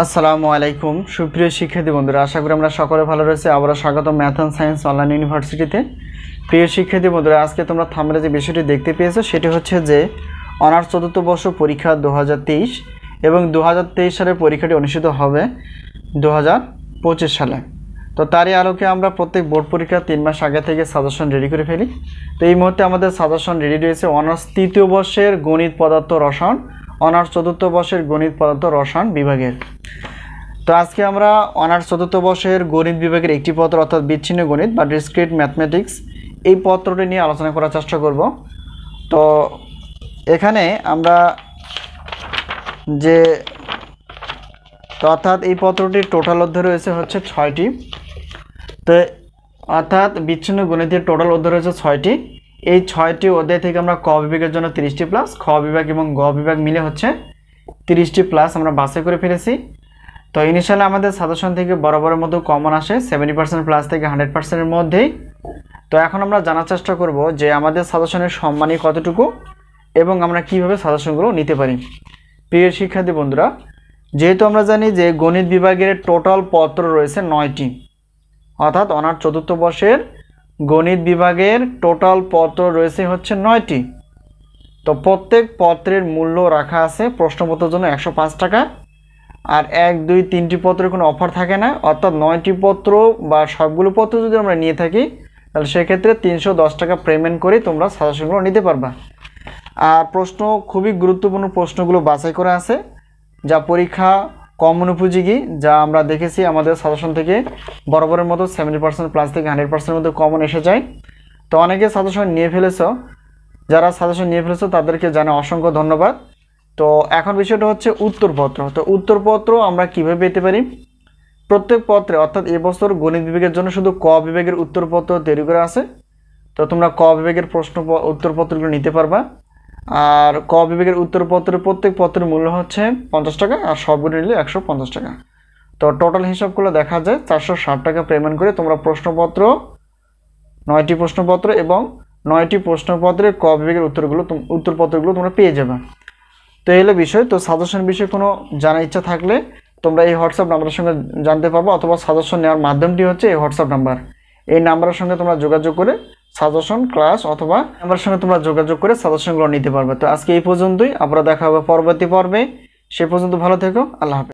আসসালামু আলাইকুম সুপ্রিয় শিক্ষার্থী বন্ধুরা, আশা করি আমরা সকলে ভালো রয়েছে। আবারও স্বাগত ম্যাথ অ্যান্ড সায়েন্স অনলাইন ইউনিভার্সিটিতে। প্রিয় শিক্ষার্থী বন্ধুরা, আজকে তোমরা থাম্বনেলে যে বিষয়টি দেখতে পেয়েছো সেটি হচ্ছে যে অনার্স চতুর্থ বর্ষ পরীক্ষা 2023 এবং 2023 সালের পরীক্ষাটি অনুষ্ঠিত হবে 2025 সালে। তো তারই আলোকে আমরা প্রত্যেক বোর্ড পরীক্ষা 3 মাস আগে থেকে সাজেশন রেডি করে ফেলি। তো এই মুহূর্তে আমাদের সাজেশন রেডি রয়েছে অনার্স তৃতীয় বর্ষের গণিত পদার্থ রসায়ন, অনার্স চতুর্থ বর্ষের গণিত পদার্থ রসায়ন বিভাগের। তো আজকে আমরা অনার্স চতুর্থ বর্ষের গণিত বিভাগের একটি পত্র অর্থাৎ বিচ্ছিন্ন গণিত বা ডিসক্রিট ম্যাথমেটিক্স এই পত্রটি নিয়ে আলোচনা করার চেষ্টা করব। তো এখানে আমরা যে অর্থাৎ এই পত্রটির টোটাল অধ্যায় রয়েছে হচ্ছে 6টি। তো অর্থাৎ বিচ্ছিন্ন গণিতের টোটাল অধ্যায় রয়েছে 6টি। এই 6টি অধ্যায় থেকে আমরা ক বিভাগের জন্য 30টি প্লাস, খ বিভাগ এবং গ বিভাগ মিলে হচ্ছে 30টি প্লাস আমরা বাছাই করে ফেলেছি। তো ইনিশিয়ালি আমাদের সাজেশন থেকে বরাবরের মতো কমন আসে 70% প্লাস থেকে 100%-এর মধ্যেই। তো এখন আমরা জানার চেষ্টা করব যে আমাদের সাজেশনের সম্মানী কতটুকু এবং আমরা কিভাবে সাজেশনগুলো নিতে পারি। প্রিয় শিক্ষার্থী বন্ধুরা, যেহেতু আমরা জানি যে গণিত বিভাগের টোটাল পত্র রয়েছে 9টি, অর্থাৎ অনার্স চতুর্থ বর্ষের গণিত বিভাগের টোটাল পত্র রয়েছে হচ্ছে 9টি। তো প্রত্যেক পত্রের মূল্য রাখা আছে প্রশ্নপত্রের জন্য 105 টাকা। আর 1, 2, 3টি পত্রের কোনো অফার থাকে না, অর্থাৎ 9টি পত্র বা সবগুলো পত্র যদি আমরা নিয়ে থাকি তাহলে সেক্ষেত্রে 310 টাকা পেমেন্ট করে তোমরা সাজেশনগুলো নিতে পারবা। আর প্রশ্ন খুবই গুরুত্বপূর্ণ প্রশ্নগুলো বাছাই করা আছে যা পরীক্ষা কমন উপযোগী, যা আমরা দেখেছি আমাদের সাজেশন থেকে বরাবরের মতো 70% প্লাস থেকে 100%-এর মধ্যে কমন এসে যায়। তো অনেকে সাজেশন নিয়ে ফেলেছো, যারা সাজেশন নিয়ে ফেলেছো তাদেরকে জানাই অসংখ্য ধন্যবাদ। তো এখন বিষয়টা হচ্ছে উত্তরপত্র। তো উত্তরপত্র আমরা কীভাবে পেতে পারি? প্রত্যেক পত্রে অর্থাৎ এবছর গণিত বিভাগের জন্য শুধু ক বিভাগের উত্তরপত্র তৈরি করা আছে। তো তোমরা ক বিভাগের উত্তরপত্রগুলো নিতে পারবা। আর ক বিভাগের উত্তরপত্রের প্রত্যেক পত্রের মূল্য হচ্ছে 50 টাকা, আর সবগুলো নিলে 150 টাকা। তো টোটাল হিসাবগুলো দেখা যায় 460 টাকা পেমেন্ট করে তোমরা প্রশ্নপত্র 9টি প্রশ্নপত্র এবং 9টি প্রশ্নপত্রের ক বিভাগের উত্তরপত্রগুলো তোমরা পেয়ে যাবে। তো এই হলো বিষয়। তো সাজেশন বিষয়ে কোনো জানার ইচ্ছা থাকলে তোমরা এই হোয়াটসঅ্যাপ নাম্বারের সঙ্গে জানতে পারবো, অথবা সাজেশন নেওয়ার মাধ্যমটি হচ্ছে এই হোয়াটসঅ্যাপ নাম্বার। এই নাম্বারের সঙ্গে তোমরা যোগাযোগ করে সাজেশন ক্লাস অথবা নাম্বারের সঙ্গে তোমরা যোগাযোগ করে সাজেশনগুলো নিতে পারবে। তো আজকে এই পর্যন্তই, আবার দেখা হবে পরবর্তী পর্বে। সে পর্যন্ত ভালো থেকো, আল্লাহ হাফেজ।